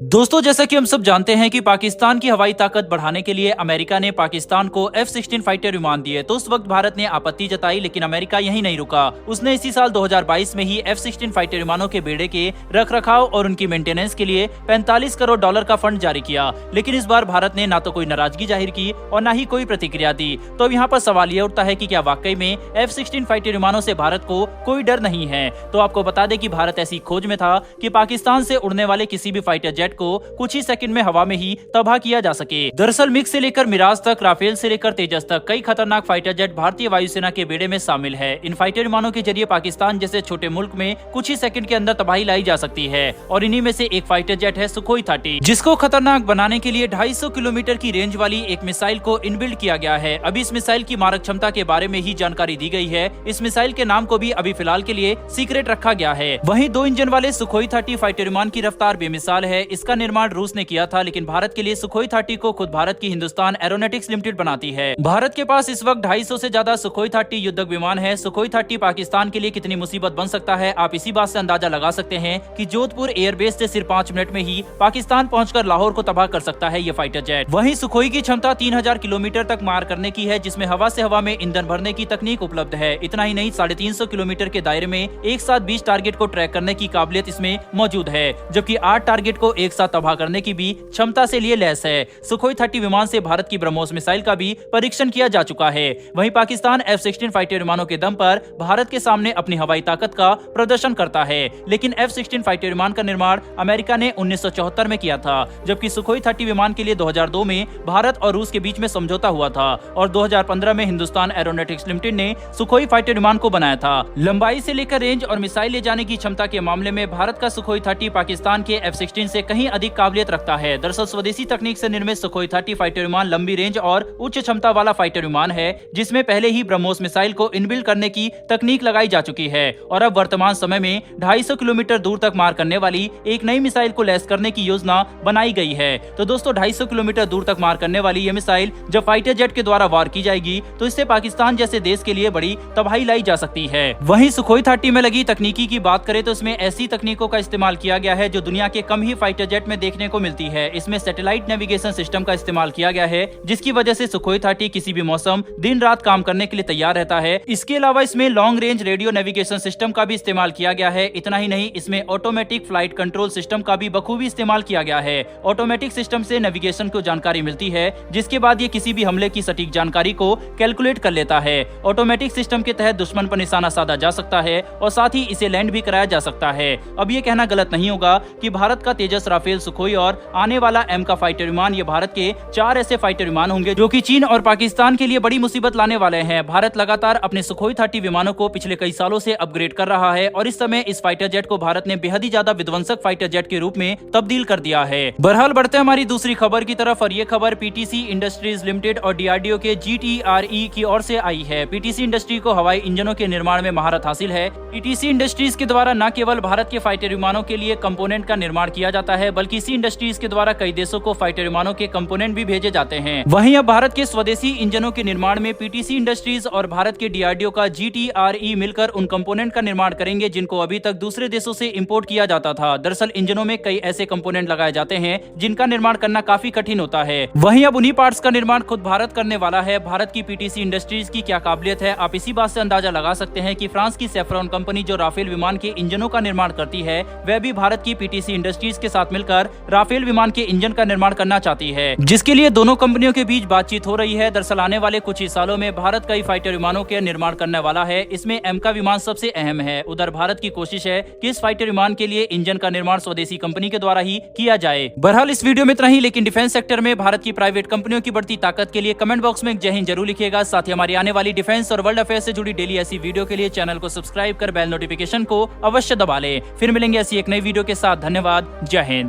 दोस्तों, जैसा कि हम सब जानते हैं कि पाकिस्तान की हवाई ताकत बढ़ाने के लिए अमेरिका ने पाकिस्तान को F-16 फाइटर विमान दिए। तो उस वक्त भारत ने आपत्ति जताई, लेकिन अमेरिका यही नहीं रुका। उसने इसी साल 2022 में ही F-16 फाइटर विमानों के बेड़े के रखरखाव और उनकी मेंटेनेंस के लिए 45 करोड़ डॉलर का फंड जारी किया। लेकिन इस बार भारत ने ना तो कोई नाराजगी जाहिर की और ना ही कोई प्रतिक्रिया दी। तो अब यहाँ पर सवाल ये उठता है कि क्या वाकई में F-16 फाइटर विमानों से भारत को कोई डर नहीं है। तो आपको बता दें कि भारत ऐसी खोज में था कि पाकिस्तान से उड़ने वाले किसी भी फाइटर जेट को कुछ ही सेकंड में हवा में ही तबाह किया जा सके। दरअसल मिग से लेकर मिराज तक, राफेल से लेकर तेजस तक कई खतरनाक फाइटर जेट भारतीय वायुसेना के बेड़े में शामिल है। इन फाइटर विमानों के जरिए पाकिस्तान जैसे छोटे मुल्क में कुछ ही सेकंड के अंदर तबाही लाई जा सकती है। और इन्हीं में से एक फाइटर जेट है सुखोई 30, जिसको खतरनाक बनाने के लिए 250 किलोमीटर की रेंज वाली एक मिसाइल को इनबिल्ड किया गया है। अभी इस मिसाइल की मारक क्षमता के बारे में ही जानकारी दी गई है। इस मिसाइल के नाम को भी अभी फिलहाल के लिए सीक्रेट रखा गया है। वहीं 2 इंजन वाले सुखोई 30 फाइटर विमान की रफ्तार बेमिसाल है। इसका निर्माण रूस ने किया था, लेकिन भारत के लिए सुखोई 30 को खुद भारत की हिंदुस्तान एरोनॉटिक्स लिमिटेड बनाती है। भारत के पास इस वक्त 250 से ज्यादा सुखोई 30 युद्धक विमान है। सुखोई 30 पाकिस्तान के लिए कितनी मुसीबत बन सकता है, आप इसी बात से अंदाजा लगा सकते हैं कि जोधपुर एयरबेस से सिर्फ 5 मिनट में ही पाकिस्तान पहुंचकर लाहौर को तबाह कर सकता है ये फाइटर जेट। वहीं सुखोई की क्षमता 3000 किलोमीटर तक मार करने की है, जिसमें हवा से हवा में ईंधन भरने की तकनीक उपलब्ध है। इतना ही नहीं, 350 किलोमीटर के दायरे में एक साथ 20 टारगेट को ट्रैक करने की काबिलियत इसमें मौजूद है, जबकि 8 टारगेट को एक साथ तबाह करने की भी क्षमता से लिए लैस है। सुखोई 30 विमान से भारत की ब्रह्मोस मिसाइल का भी परीक्षण किया जा चुका है। वहीं पाकिस्तान F-16 फाइटर विमानों के दम पर भारत के सामने अपनी हवाई ताकत का प्रदर्शन करता है। लेकिन F-16 फाइटर विमान का निर्माण अमेरिका ने 1974 में किया था, जबकि सुखोई 30 विमान के लिए 2002 में भारत और रूस के बीच में समझौता हुआ था और 2015 में हिंदुस्तान एरोनॉटिक्स लिमिटेड ने सुखोई फाइटर विमान को बनाया था। लंबाई से लेकर रेंज और मिसाइल ले जाने की क्षमता के मामले में भारत का सुखोई 30 पाकिस्तान के F-16 से कहीं अधिक काबिलियत रखता है। दरअसल स्वदेशी तकनीक से निर्मित सुखोई 30 फाइटर विमान लंबी रेंज और उच्च क्षमता वाला फाइटर विमान है, जिसमें पहले ही ब्रह्मोस मिसाइल को इनबिल्ड करने की तकनीक लगाई जा चुकी है और अब वर्तमान समय में 250 किलोमीटर दूर तक मार करने वाली एक नई मिसाइल को लैस करने की योजना बनाई गई है। तो दोस्तों, 250 किलोमीटर दूर तक मार करने वाली ये मिसाइल जब फाइटर जेट के द्वारा वार की जाएगी तो इससे पाकिस्तान जैसे देश के लिए बड़ी तबाही लाई जा सकती है। वहीं सुखोई 30 में लगी तकनीकी की बात करें तो इसमें ऐसी तकनीकों का इस्तेमाल किया गया है जो दुनिया के कम ही फाइटर जेट में देखने को मिलती है। इसमें सैटेलाइट नेविगेशन सिस्टम का इस्तेमाल किया गया है, जिसकी वजह से सुखोई 30 किसी भी मौसम दिन रात काम करने के लिए तैयार रहता है। इसके अलावा इसमें long range radio navigation system का भी इस्तेमाल किया गया है। इतना ही नहीं, इसमें ऑटोमेटिक फ्लाइट कंट्रोल सिस्टम का भी बखूबी इस्तेमाल किया गया है। ऑटोमेटिक सिस्टम से नेविगेशन को जानकारी मिलती है, जिसके बाद ये किसी भी हमले की सटीक जानकारी को कैलकुलेट कर लेता है। ऑटोमेटिक सिस्टम के तहत दुश्मन पर निशाना साधा जा सकता है और साथ ही इसे लैंड भी कराया जा सकता है। अब ये कहना गलत नहीं होगा कि भारत का तेजस, राफेल, सुखोई और आने वाला M का फाइटर विमान, ये भारत के 4 ऐसे फाइटर विमान होंगे जो कि चीन और पाकिस्तान के लिए बड़ी मुसीबत लाने वाले हैं। भारत लगातार अपने सुखोई 30 विमानों को पिछले कई सालों से अपग्रेड कर रहा है और इस समय इस फाइटर जेट को भारत ने बेहद ही ज्यादा विध्वंसक फाइटर जेट के रूप में तब्दील कर दिया है। बहरहाल बढ़ते हैं हमारी दूसरी खबर की तरफ और ये खबर PTC इंडस्ट्रीज लिमिटेड और DRDO के GTRE की ओर से आई है। PTC इंडस्ट्री को हवाई इंजनों के निर्माण में महारत हासिल है। PTC इंडस्ट्रीज के द्वारा न केवल भारत के फाइटर विमानों के लिए कंपोनेंट का निर्माण किया जाता है, बल्कि इसी इंडस्ट्रीज के द्वारा कई देशों को फाइटर विमानों के कंपोनेंट भी भेजे जाते हैं। वहीं अब भारत के स्वदेशी इंजनों के निर्माण में PTC इंडस्ट्रीज और भारत के DRDO का GTRE मिलकर उन कंपोनेंट का निर्माण करेंगे जिनको अभी तक दूसरे देशों से इंपोर्ट किया जाता था। दरअसल इंजनों में कई ऐसे कंपोनेंट लगाए जाते हैं जिनका निर्माण करना काफी कठिन होता है। वहीं अब उन्हीं पार्ट्स का निर्माण खुद भारत करने वाला है। भारत की PTC इंडस्ट्रीज की क्या काबिलियत है, आप इसी बात से अंदाजा लगा सकते हैं कि फ्रांस की सेफ्रॉन कंपनी जो राफेल विमान के इंजनों का निर्माण करती है, वह भी भारत की PTC इंडस्ट्रीज के साथ मिलकर राफेल विमान के इंजन का निर्माण करना चाहती है, जिसके लिए दोनों कंपनियों के बीच बातचीत हो रही है। दरअसल आने वाले कुछ ही सालों में भारत कई फाइटर विमानों के निर्माण करने वाला है। इसमें M का विमान सबसे अहम है। उधर भारत की कोशिश है कि इस फाइटर विमान के लिए इंजन का निर्माण स्वदेशी कंपनी के द्वारा ही किया जाए। बहरहाल इस वीडियो में इतना ही, लेकिन डिफेंस सेक्टर में भारत की प्राइवेट कंपनियों की बढ़ती ताकत के लिए कमेंट बॉक्स में जय हिंद जरूर लिखिएगा। साथ ही हमारी आने वाली डिफेंस और वर्ल्ड अफेयर से जुड़ी डेली ऐसी वीडियो के लिए चैनल को सब्सक्राइब कर बेल नोटिफिकेशन को अवश्य दबा ले। फिर मिलेंगे ऐसी एक नई वीडियो के साथ। धन्यवाद। जय हिंद।